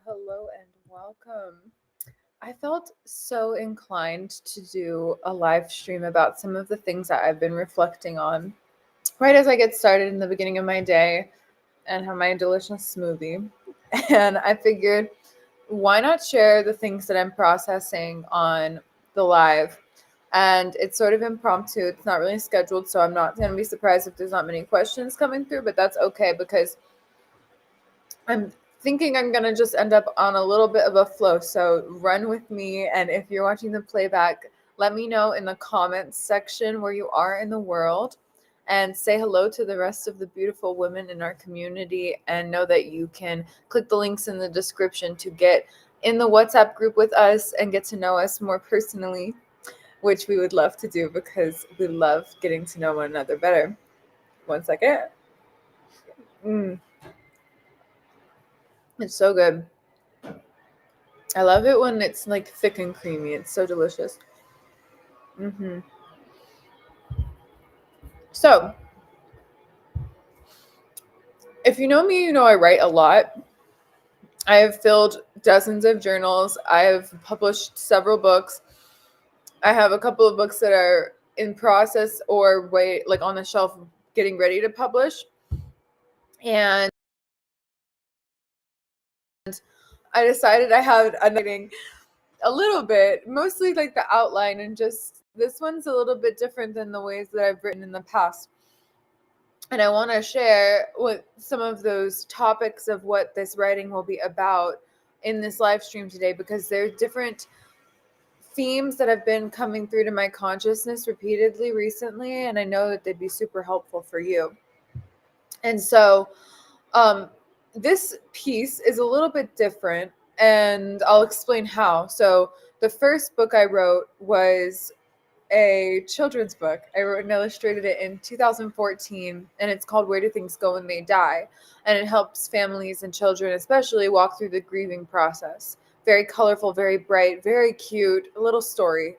Hello, and welcome. I felt so inclined to do a live stream about some of the things that I've been reflecting on right as I get started in the beginning of my day and have my delicious smoothie. And I figured, why not share the things that I'm processing on the live? And it's sort of impromptu, it's not really scheduled, so I'm not going to be surprised if there's not many questions coming through, but that's okay because I'm thinking I'm gonna just end up on a little bit of a flow. So run with me. And if you're watching the playback, let me know in the comments section where you are in the world and say hello to the rest of the beautiful women in our community. And know that you can click the links in the description to get in the WhatsApp group with us and get to know us more personally, which we would love to do because we love getting to know one another better. One second. It's so good. I love it when it's like thick and creamy. It's so delicious. hmm So, if you know me, you know I write a lot. I have filled dozens of journals. I have published several books. I have a couple of books that are in process or wait, like on the shelf, getting ready to publish. And I decided I had a little bit, mostly like the outline, and just this one's a little bit different than the ways that I've written in the past. And I want to share what some of those topics of what this writing will be about in this live stream today, because there are different themes that have been coming through to my consciousness repeatedly recently, and I know that they'd be super helpful for you. And so um, this piece is a little bit different, and I'll explain how. So the first book I wrote was a children's book. I wrote and illustrated it in 2014, and it's called Where Do Things Go When They Die? And it helps families and children especially walk through the grieving process. Very colorful, very bright, very cute, a little story.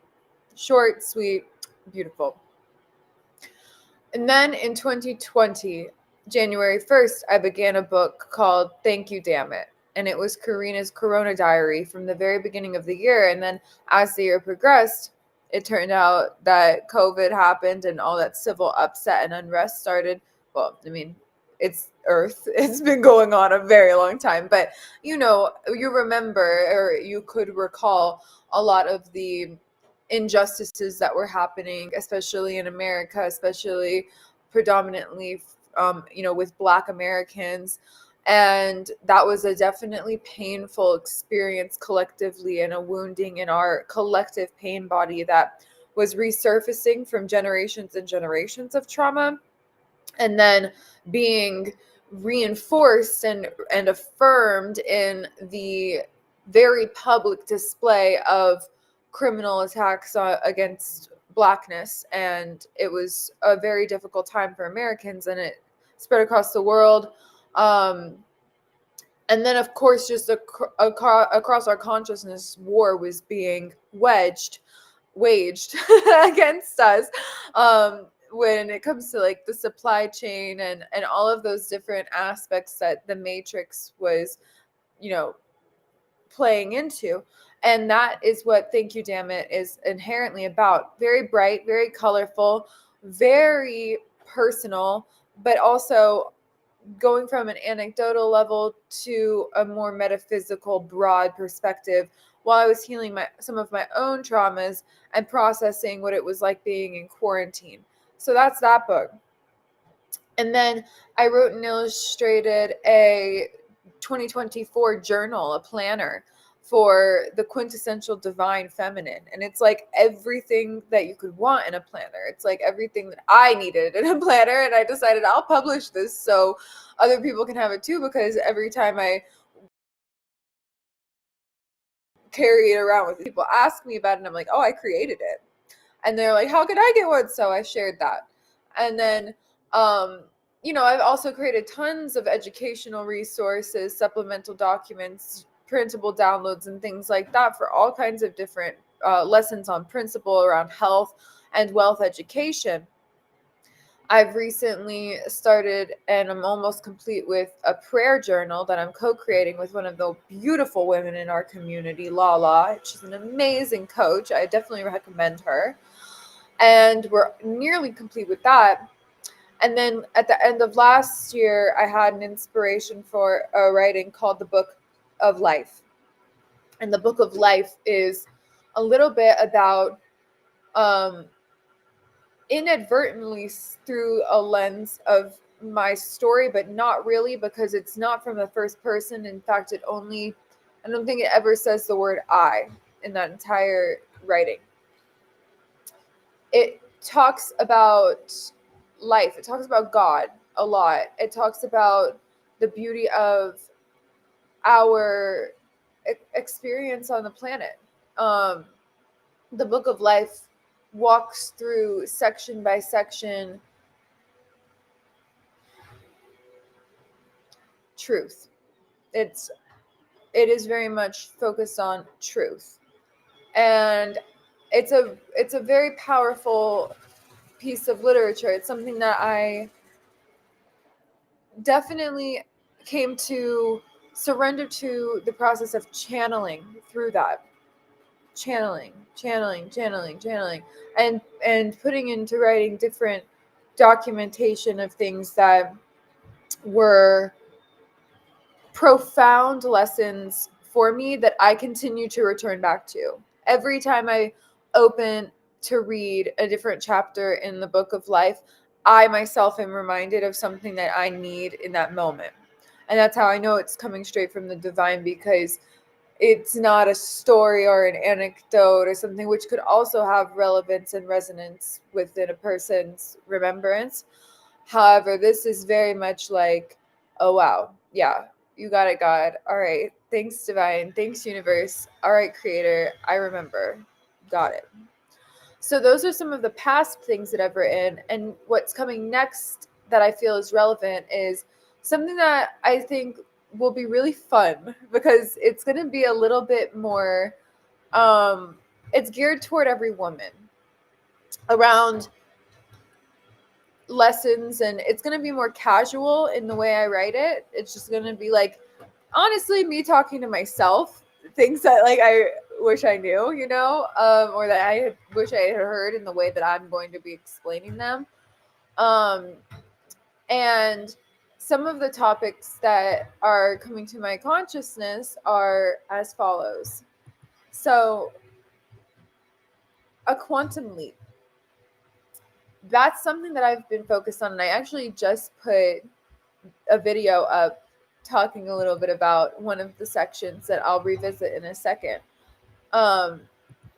Short, sweet, beautiful. And then in 2020, January 1st, I began a book called Thank You, Damn It. And it was Karina's Corona diary from the very beginning of the year. And then as the year progressed, it turned out that COVID happened and all that civil upset and unrest started. Well, I mean, it's Earth. It's been going on a very long time. But, you remember or you could recall a lot of the injustices that were happening, especially in America, especially predominantly, with Black Americans. And that was a definitely painful experience collectively and a wounding in our collective pain body that was resurfacing from generations and generations of trauma, and then being reinforced and affirmed in the very public display of criminal attacks against Blackness. And it was a very difficult time for Americans, and it spread across the world. And then, of course, just across our consciousness, war was being waged against us, when it comes to like the supply chain and all of those different aspects that the Matrix was, you know, playing into. And that is what Thank You, Damn It is inherently about. Very bright, very colorful, very personal, but also going from an anecdotal level to a more metaphysical, broad perspective, while I was healing some of my own traumas and processing what it was like being in quarantine. So that's that book. And then I wrote and illustrated a 2024 journal, a planner for the quintessential divine feminine. And it's like everything that you could want in a planner. It's like everything that I needed in a planner. And I decided I'll publish this so other people can have it too, because every time I carry it around with people ask me about it, and I'm like, oh, I created it. And they're like, how could I get one? So I shared that. And then I've also created tons of educational resources, supplemental documents, printable downloads, and things like that for all kinds of different lessons on principle around health and wealth education. I've recently started, and I'm almost complete with, a prayer journal that I'm co-creating with one of the beautiful women in our community, Lala. She's an amazing coach. I definitely recommend her. And we're nearly complete with that. And then at the end of last year, I had an inspiration for a writing called The Book of Life. And the Book of Life is a little bit about um, inadvertently through a lens of my story, but not really, because it's not from the first person. In fact, I don't think it ever says the word I in that entire writing. It talks about life. It talks about God a lot. It talks about the beauty of our experience on the planet. Um, the Book of Life walks through section by section truth. It is very much focused on truth, and it's a very powerful piece of literature. It's something that I definitely came to surrender to the process of channeling through that. Channeling, and putting into writing different documentation of things that were profound lessons for me that I continue to return back to. Every time I open to read a different chapter in the Book of Life, I myself am reminded of something that I need in that moment. And that's how I know it's coming straight from the divine, because it's not a story or an anecdote or something which could also have relevance and resonance within a person's remembrance. However, this is very much like, oh, wow. Yeah, you got it, God. All right. Thanks, divine. Thanks, universe. All right, creator. I remember. Got it. So, those are some of the past things that I've written. And what's coming next that I feel is relevant is something that I think will be really fun, because it's going to be a little bit more, it's geared toward every woman around lessons, and it's going to be more casual in the way I write it. It's just going to be like, honestly, me talking to myself, things that like I wish I knew, or that wish I had heard in the way that I'm going to be explaining them. Um, and some of the topics that are coming to my consciousness are as follows. So, a quantum leap. That's something that I've been focused on, and I actually just put a video up talking a little bit about one of the sections that I'll revisit in a second. But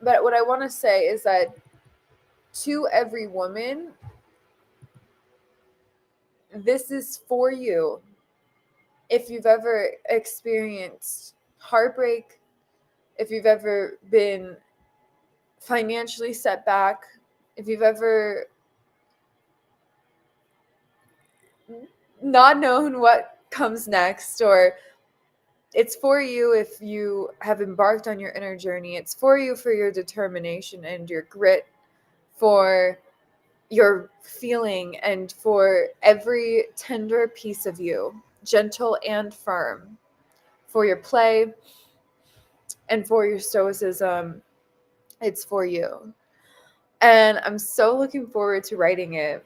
what I want to say is that to every woman, this is for you. If you've ever experienced heartbreak, if you've ever been financially set back, if you've ever not known what comes next, or it's for you if you have embarked on your inner journey. It's for you for your determination and your grit, for your feeling, and for every tender piece of you, gentle and firm, for your play and for your stoicism. It's for you. And I'm so looking forward to writing it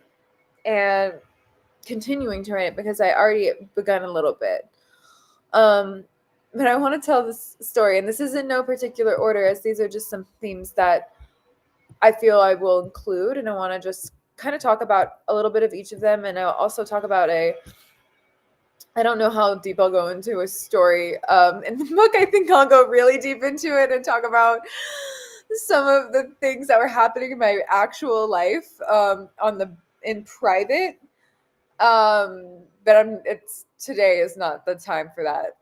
and continuing to write it, because I already begun a little bit. But I want to tell this story, and this is in no particular order, as these are just some themes that I feel I will include, and I want to just kind of talk about a little bit of each of them, and I'll also talk about I don't know how deep I'll go into a story. In the book, I think I'll go really deep into it and talk about some of the things that were happening in my actual life in private. But today is not the time for that.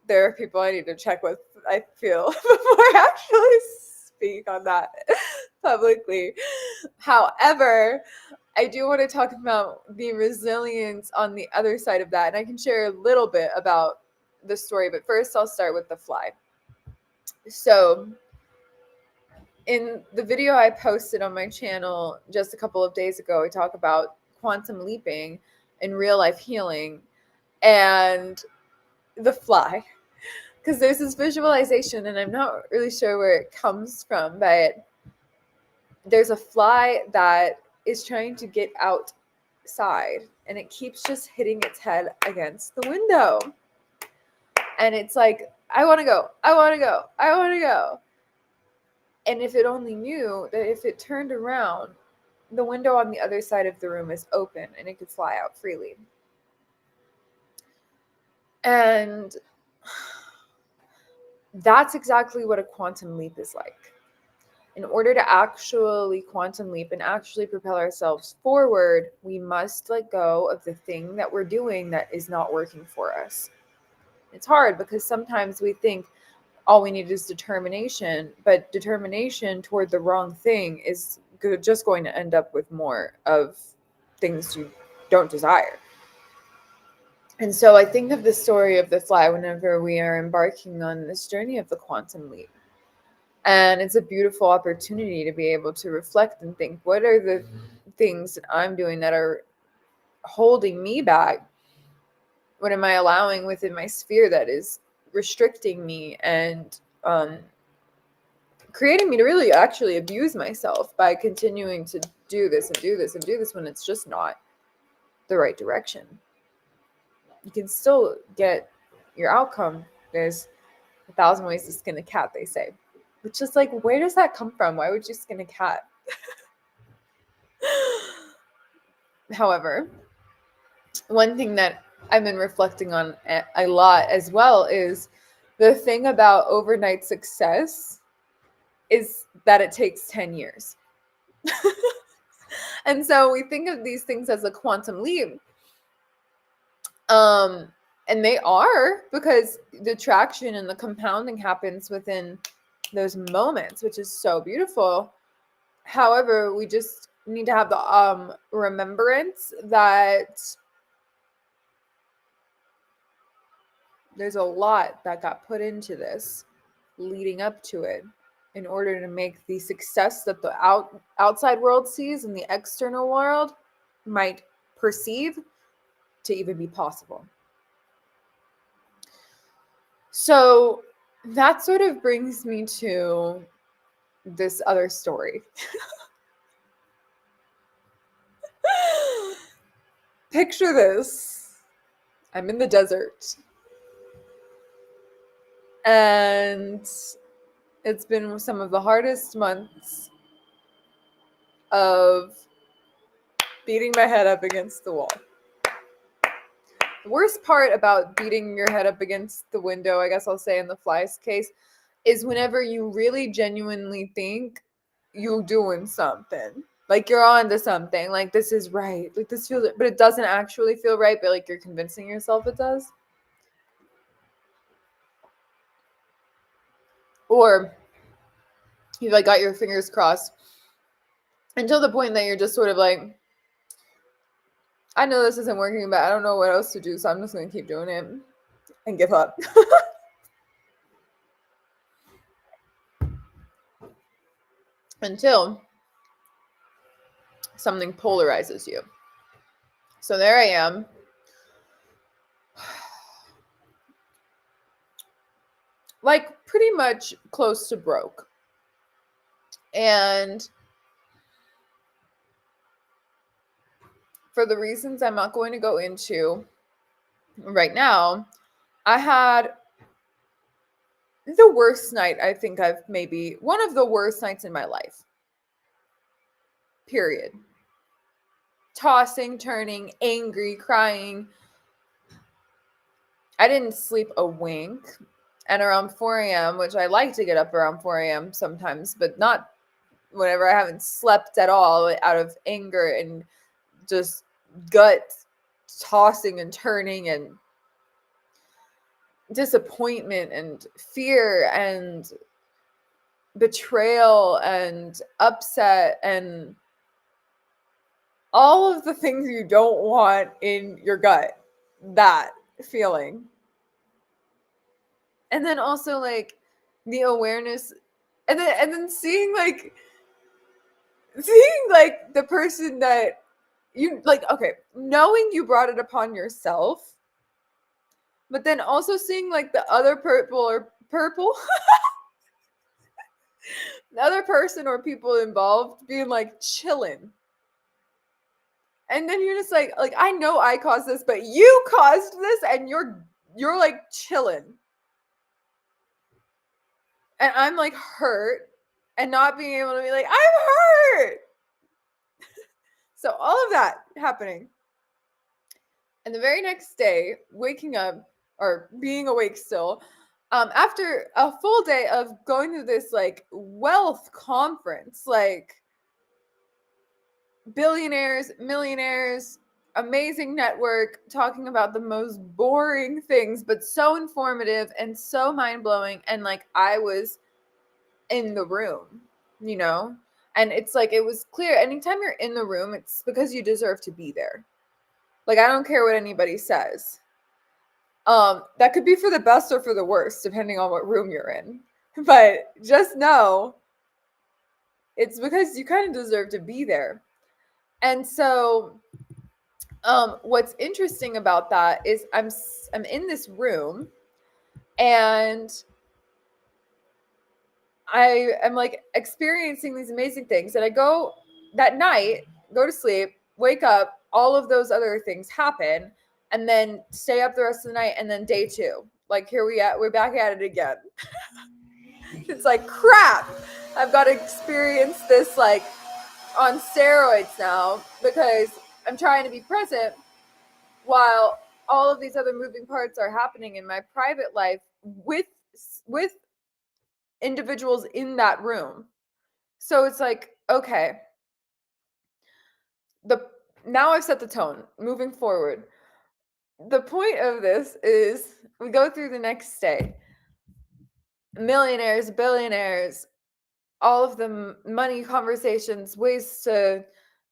There are people I need to check with, I feel, before I actually speak on that publicly. However, I do want to talk about the resilience on the other side of that, and I can share a little bit about the story, but first I'll start with the fly. So, in the video I posted on my channel just a couple of days ago, I talk about quantum leaping and real life healing and the fly. Because there's this visualization, and I'm not really sure where it comes from, but there's a fly that is trying to get outside, and it keeps just hitting its head against the window. And it's like, I want to go, I want to go, I want to go. And if it only knew that if it turned around, the window on the other side of the room is open and it could fly out freely. And that's exactly what a quantum leap is like. In order to actually quantum leap and actually propel ourselves forward, we must let go of the thing that we're doing that is not working for us. It's hard because sometimes we think all we need is determination, but determination toward the wrong thing is just going to end up with more of things you don't desire. And so I think of the story of the fly whenever we are embarking on this journey of the quantum leap. And it's a beautiful opportunity to be able to reflect and think, what are the things that I'm doing that are holding me back? What am I allowing within my sphere that is restricting me and creating me to really actually abuse myself by continuing to do this and do this and do this when it's just not the right direction? You can still get your outcome. There's 1,000 ways to skin a cat, they say. Which is like, where does that come from? Why would you skin a cat? However, one thing that I've been reflecting on a lot as well is the thing about overnight success is that it takes 10 years. And so we think of these things as a quantum leap. And they are, because the traction and the compounding happens within those moments, which is so beautiful. However, we just need to have the remembrance that there's a lot that got put into this leading up to it in order to make the success that the outside world sees and the external world might perceive to even be possible. So that sort of brings me to this other story. Picture this. I'm in the desert. And it's been some of the hardest months of beating my head up against the wall. The worst part about beating your head up against the window, I guess I'll say in the fly's case, is whenever you really genuinely think you're doing something. Like you're on to something. Like this is right. Like this feels, but it doesn't actually feel right, but like you're convincing yourself it does. Or you've like got your fingers crossed until the point that you're just sort of like, I know this isn't working, but I don't know what else to do, so I'm just going to keep doing it and give up. Until something polarizes you. So there I am. Like pretty much close to broke. And for the reasons I'm not going to go into right now, I had the worst night I think I've maybe, one of the worst nights in my life. Period. Tossing, turning, angry, crying. I didn't sleep a wink. And around 4 a.m., which I like to get up around 4 a.m. sometimes, but not whenever I haven't slept at all, out of anger and just gut tossing and turning and disappointment and fear and betrayal and upset and all of the things you don't want in your gut, that feeling. And then also like the awareness and then seeing like the person that you like, okay, knowing you brought it upon yourself, but then also seeing like the other purple, the other person or people involved being like chilling. And then you're just like I know I caused this, but you caused this and you're like chilling. And I'm like hurt and not being able to be like, I'm hurt. So all of that happening. And the very next day, waking up or being awake still, after a full day of going to this like wealth conference, like billionaires, millionaires, amazing network, talking about the most boring things, but so informative and so mind blowing. And like I was in the room, you know? And it's like it was clear anytime you're in the room, it's because you deserve to be there. Like I don't care what anybody says. That could be for the best or for the worst, depending on what room you're in. But just know it's because you kind of deserve to be there. And so what's interesting about that is I'm in this room and I am like experiencing these amazing things. And I go that night, go to sleep, wake up, all of those other things happen, and then stay up the rest of the night. And then day 2, like here we're back at it again. It's like crap. I've got to experience this like on steroids now because I'm trying to be present while all of these other moving parts are happening in my private life with individuals in that room. So it's like, okay, now I've set the tone moving forward. The point of this is we go through the next day. Millionaires, billionaires, all of the money conversations, ways to,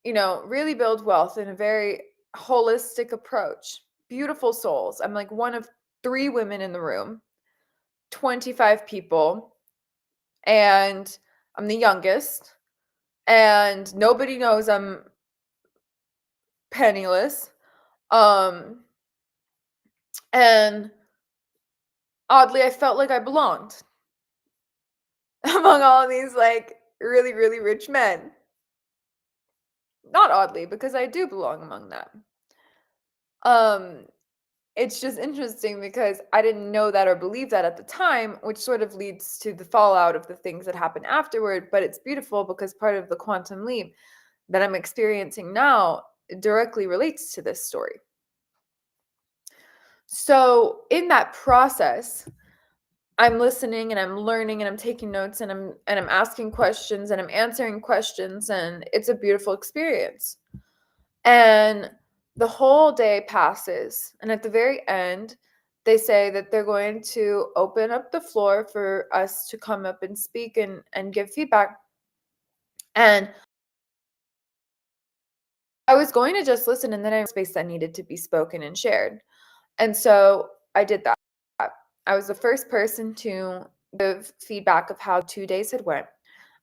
really build wealth in a very holistic approach. Beautiful souls. I'm like one of 3 women in the room, 25 people, and I'm the youngest, and nobody knows I'm penniless. And oddly, I felt like I belonged among all these like really, really rich men. Not oddly, because I do belong among them. It's just interesting because I didn't know that or believe that at the time, which sort of leads to the fallout of the things that happen afterward. But it's beautiful because part of the quantum leap that I'm experiencing now directly relates to this story. So in that process, I'm listening and I'm learning and I'm taking notes and I'm asking questions and I'm answering questions, and it's a beautiful experience. And the whole day passes, and at the very end, they say that they're going to open up the floor for us to come up and speak and give feedback. And I was going to just listen, and then I had space that needed to be spoken and shared. And so I did that. I was the first person to give feedback of how 2 days had went.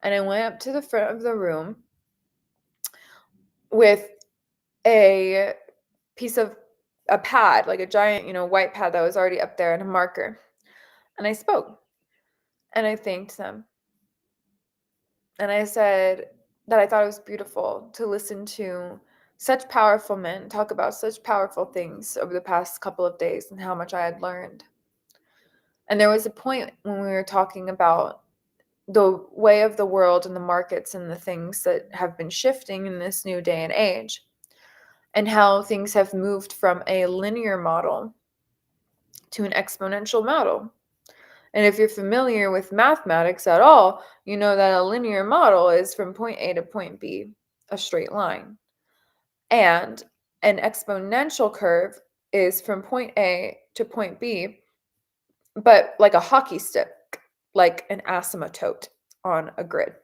And I went up to the front of the room with a piece of a pad, like a giant, white pad that was already up there, and a marker. And I spoke and I thanked them. And I said that I thought it was beautiful to listen to such powerful men talk about such powerful things over the past couple of days and how much I had learned. And there was a point when we were talking about the way of the world and the markets and the things that have been shifting in this new day and age, and how things have moved from a linear model to an exponential model. And if you're familiar with mathematics at all, you know that a linear model is from point A to point B, a straight line. And an exponential curve is from point A to point B, but like a hockey stick, like an asymptote on a grid.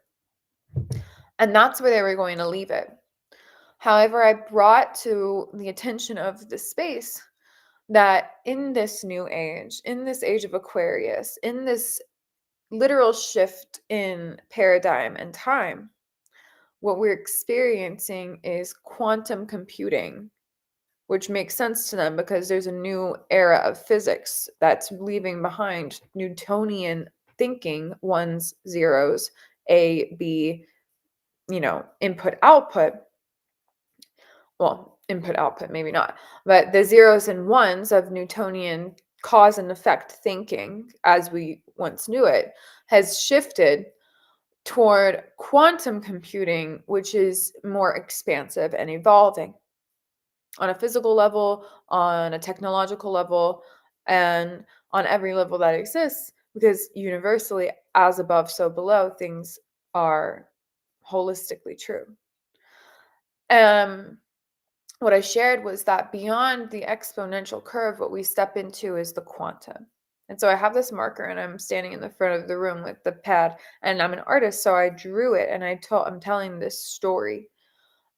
And that's where they were going to leave it. However, I brought to the attention of the space that in this new age, in this age of Aquarius, in this literal shift in paradigm and time, what we're experiencing is quantum computing, which makes sense to them because there's a new era of physics that's leaving behind Newtonian thinking, ones, zeros, A, B, input, output. Well, input, output, maybe not, but the zeros and ones of Newtonian cause and effect thinking, as we once knew it, has shifted toward quantum computing, which is more expansive and evolving on a physical level, on a technological level, and on every level that exists, because universally, as above, so below, things are holistically true. What I shared was that beyond the exponential curve, what we step into is the quantum. And so I have this marker and I'm standing in the front of the room with the pad, and I'm an artist, so I drew it, and I'm telling this story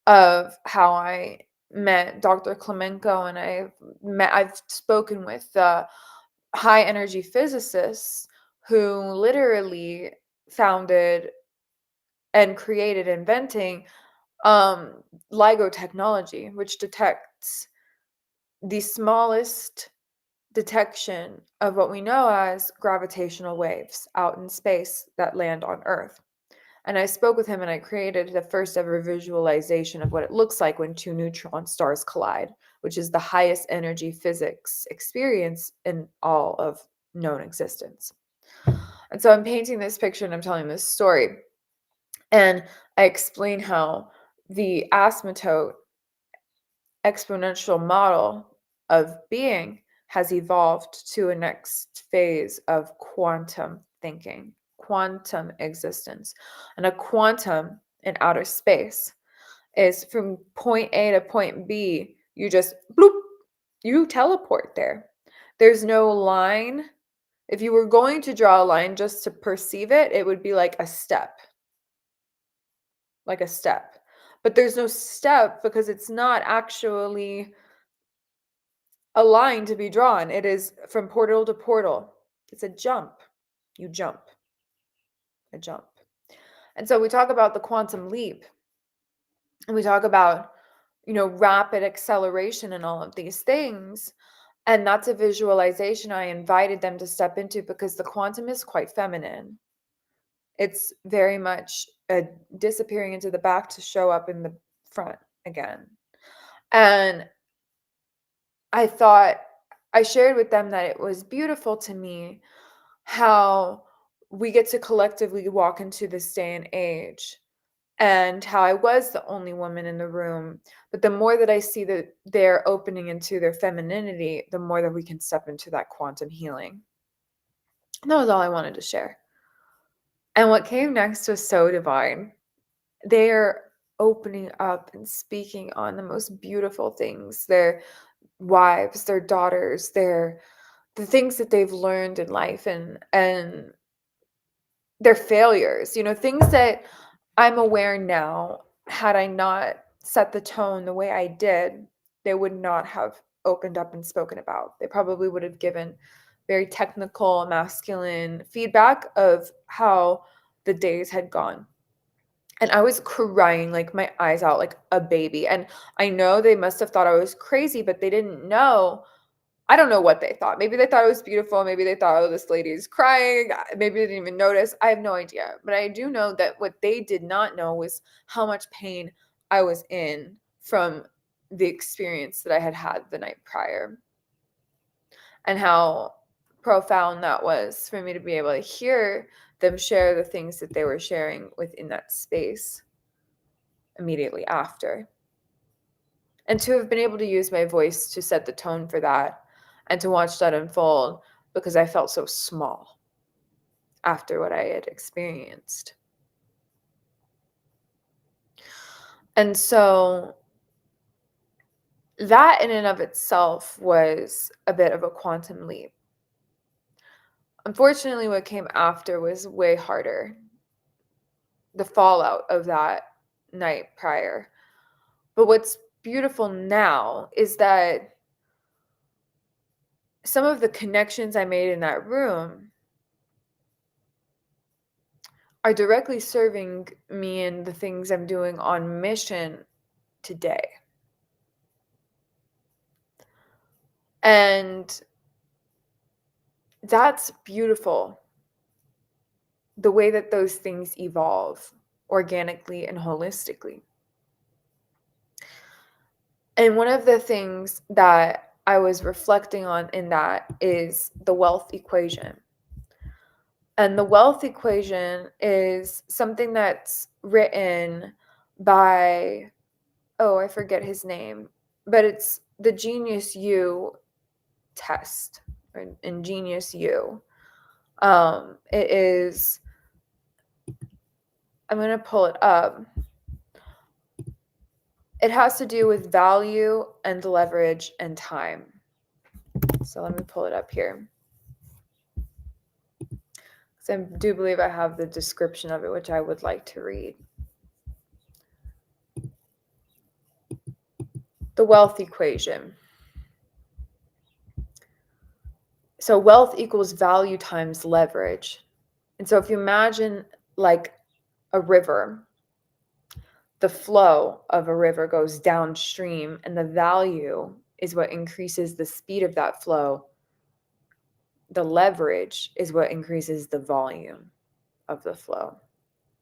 of how I met Dr. Klemenko, and I've spoken with high energy physicists who literally founded and created, inventing LIGO technology, which detects the smallest detection of what we know as gravitational waves out in space that land on Earth. And I spoke with him and I created the first ever visualization of what it looks like when two neutron stars collide, which is the highest energy physics experience in all of known existence. And so I'm painting this picture and I'm telling this story. And I explain how the asymptote exponential model of being has evolved to a next phase of quantum thinking, quantum existence. And a quantum in outer space is from point A to point B, you just bloop, you teleport there. There's no line. If you were going to draw a line just to perceive it, it would be like a step. Like a step. But there's no step because it's not actually a line to be drawn. It is from portal to portal. It's a jump. You jump. A jump. And so we talk about the quantum leap, and we talk about, rapid acceleration and all of these things. And that's a visualization I invited them to step into because the quantum is quite feminine. It's very much a disappearing into the back to show up in the front again. And I shared with them that it was beautiful to me how we get to collectively walk into this day and age, and how I was the only woman in the room. But the more that I see that they're opening into their femininity, the more that we can step into that quantum healing. And that was all I wanted to share. And what came next was so divine. They're opening up and speaking on the most beautiful things, their wives, their daughters, the things that they've learned in life, and their failures, things that I'm aware now, had I not set the tone the way I did, they would not have opened up and spoken about. They probably would have given very technical, masculine feedback of how the days had gone. And I was crying, like my eyes out, like a baby. And I know they must have thought I was crazy, but they didn't know. I don't know what they thought. Maybe they thought it was beautiful. Maybe they thought, oh, this lady is crying. Maybe they didn't even notice. I have no idea. But I do know that what they did not know was how much pain I was in from the experience that I had had the night prior, and how profound that was for me to be able to hear them share the things that they were sharing within that space immediately after. And to have been able to use my voice to set the tone for that and to watch that unfold, because I felt so small after what I had experienced. And so that in and of itself was a bit of a quantum leap. Unfortunately, what came after was way harder. The fallout of that night prior. But what's beautiful now is that some of the connections I made in that room are directly serving me in the things I'm doing on mission today. And that's beautiful, the way that those things evolve organically and holistically. And one of the things that I was reflecting on in that is the wealth equation. And the wealth equation is something that's written by, oh, I forget his name, but it's the Genius U test, or Ingenious U. It is, I'm going to pull it up. It has to do with value and leverage and time. So let me pull it up here. So I do believe I have the description of it, which I would like to read. The wealth equation. So wealth equals value times leverage. And so if you imagine like a river, the flow of a river goes downstream, and the value is what increases the speed of that flow. The leverage is what increases the volume of the flow.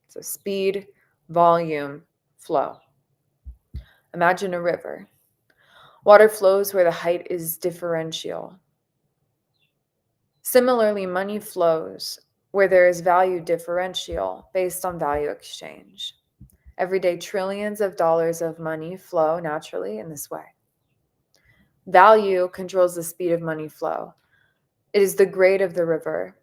So speed, volume, flow. Imagine a river. Water flows where the height is differential. Similarly, money flows where there is value differential based on value exchange. Every day, trillions of dollars of money flow naturally in this way. Value controls the speed of money flow. It is the grade of the river.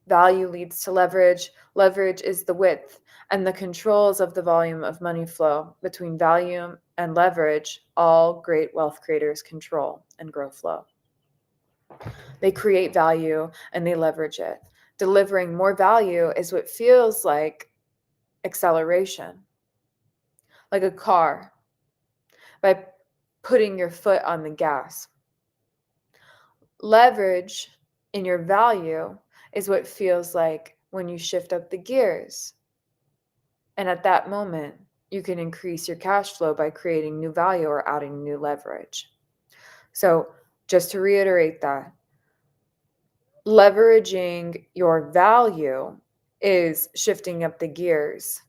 Value leads to leverage. Leverage is the width and the controls of the volume of money flow. Between value and leverage, all great wealth creators control and grow flow. They create value and they leverage it. Delivering more value is what feels like acceleration, like a car, by putting your foot on the gas. Leverage in your value is what feels like when you shift up the gears. And at that moment, you can increase your cash flow by creating new value or adding new leverage. So just to reiterate that, leveraging your value is shifting up the gears.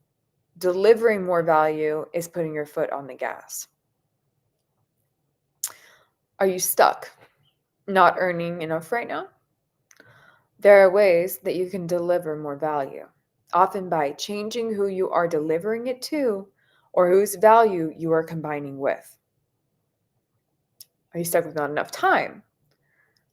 Delivering more value is putting your foot on the gas. Are you stuck, not earning enough right now? There are ways that you can deliver more value, often by changing who you are delivering it to or whose value you are combining with. Are you stuck with not enough time?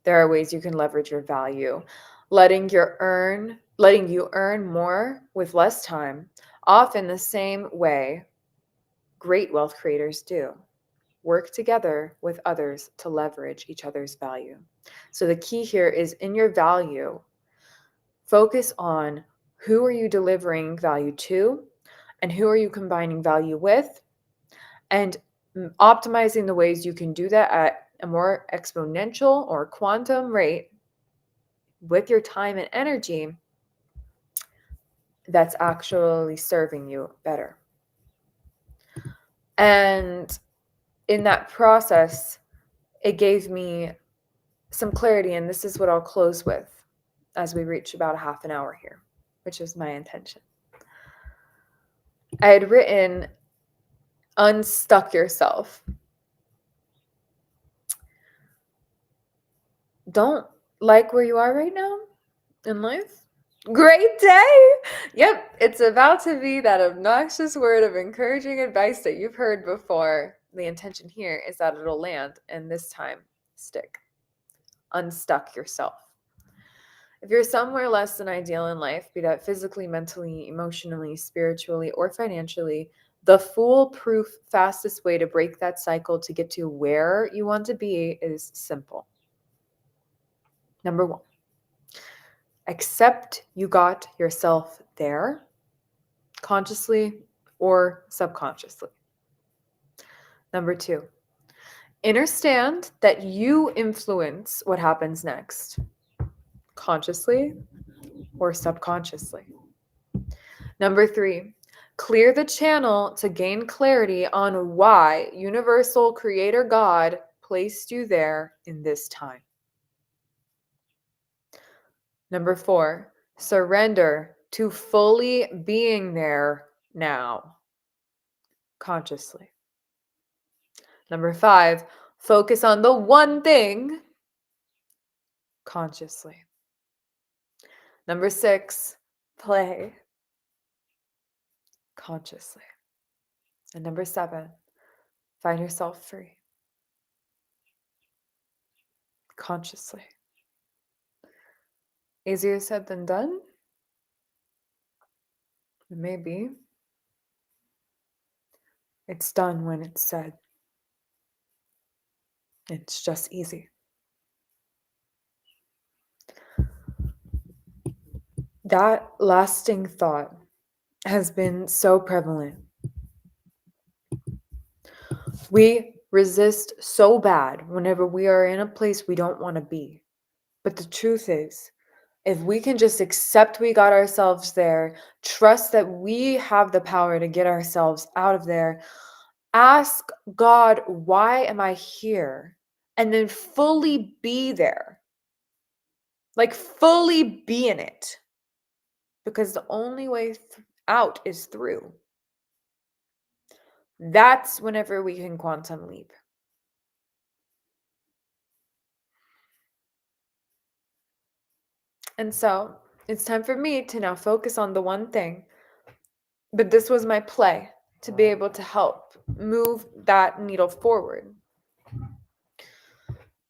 There are ways you can leverage your value, letting you earn more with less time, often the same way great wealth creators do. Work together with others to leverage each other's value. So the key here is in your value, focus on who are you delivering value to and who are you combining value with, and optimizing the ways you can do that at a more exponential or quantum rate with your time and energy that's actually serving you better. And in that process, it gave me some clarity, and this is what I'll close with as we reach about a half an hour here, which is my intention. I had written, unstuck yourself. Don't like where you are right now in life? Great day. Yep, it's about to be that obnoxious word of encouraging advice that you've heard before. The intention here is that it'll land, and this time, stick. Unstuck yourself. If you're somewhere less than ideal in life, be that physically, mentally, emotionally, spiritually, or financially, the foolproof fastest way to break that cycle to get to where you want to be is simple. Number 1, accept you got yourself there, consciously or subconsciously. Number 2, understand that you influence what happens next, consciously or subconsciously. Number 3, clear the channel to gain clarity on why Universal Creator God placed you there in this time. Number 4, surrender to fully being there now, consciously. Number 5, focus on the one thing, consciously. Number 6, play, consciously. And number 7, find yourself free, consciously. Easier said than done? Maybe. It's done when it's said. It's just easy. That lasting thought has been so prevalent. We resist so bad whenever we are in a place we don't want to be. But the truth is, if we can just accept we got ourselves there, trust that we have the power to get ourselves out of there, ask God, why am I here? And then fully be there. Like fully be in it. Because the only way out is through. That's whenever we can quantum leap. And so it's time for me to now focus on the one thing. But this was my play to be able to help move that needle forward.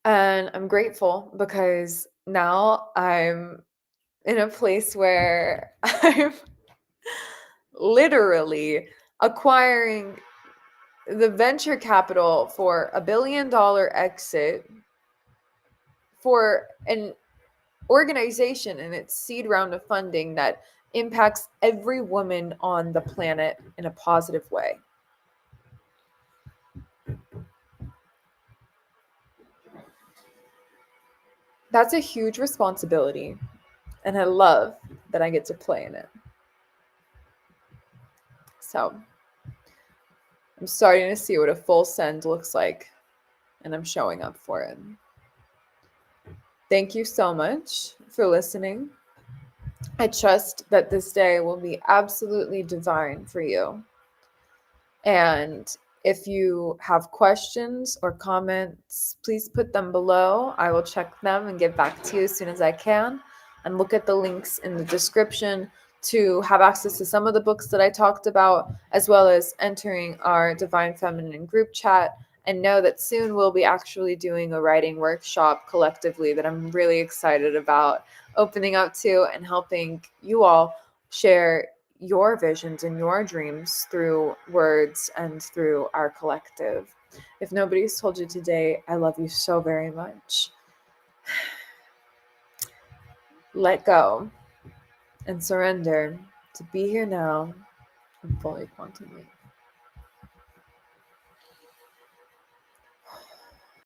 And I'm grateful because now I'm in a place where I'm literally acquiring the venture capital for $1 billion exit for an organization in its seed round of funding that impacts every woman on the planet in a positive way. That's a huge responsibility, and I love that I get to play in it. So I'm starting to see what a full send looks like, and I'm showing up for it. Thank you so much for listening. I trust that this day will be absolutely divine for you. And if you have questions or comments, please put them below. I will check them and get back to you as soon as I can. And look at the links in the description to have access to some of the books that I talked about, as well as entering our Divine Feminine group chat. And know that soon we'll be actually doing a writing workshop collectively that I'm really excited about opening up to and helping you all share your visions and your dreams through words and through our collective. If nobody's told you today, I love you so very much. Let go and surrender to be here now and fully quantum leap.